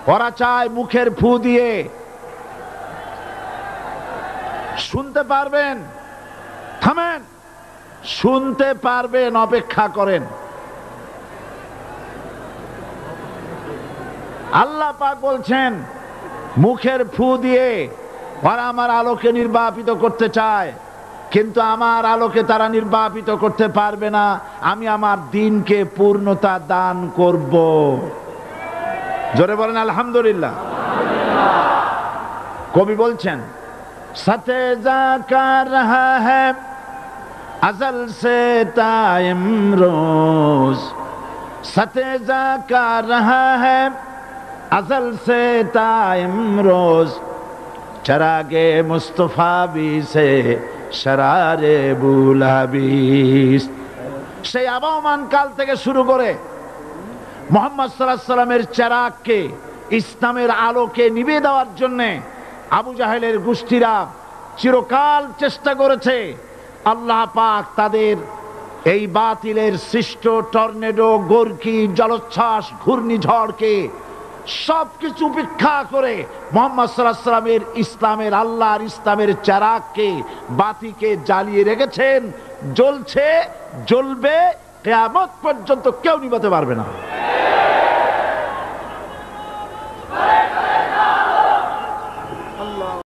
ওরা চায় মুখের ফু দিয়ে। শুনতে পারবেন? থামেন, শুনতে পারবেন, অপেক্ষা করেন। আল্লাহ পাক বলছেন মুখের ফু দিয়ে ওরা আমার আলোকে নির্বাপিত করতে চায়, কিন্তু আমার আলোকে তারা নির্বাপিত করতে পারবে না। আমি আমার দ্বীনকে পূর্ণতা দান করব। জোরে বলেন আলহামদুলিল্লাহ। কবি বলছেন সাথে যা কার রহা হ্যায় अज़ल से ता इमरोज़, सतेजा का रहा है अज़ल से ता इमरोज़, चरागे मुस्तफ़ा भी से शरारे बुलाबीस। সেই আবহমান কাল থেকে শুরু করে মুহাম্মদ সাল্লাল্লাহু আলাইহি সাল্লামের চেরাগকে, ইসলামের আলোকে নিভিয়ে দেওয়ার জন্য আবু জাহেলের গোষ্ঠীরা চিরকাল চেষ্টা করেছে। আল্লাহ পাক তাদের এই বাতিলের সৃষ্ট টর্নেডো, গর্কি, জলোচ্ছ্বাস, ঘূর্ণিঝড়কে সবকিছু উপেক্ষা করে মুহাম্মদ সাল্লাল্লাহু আলাইহি সাল্লামের ইসলামের, আল্লাহর ইসলামের চেরাগকে, বাতিকে জ্বালিয়ে রেখেছেন। জ্বলছে, জ্বলবে, কিয়ামত পর্যন্ত কেউ নিভাতে পারবে না।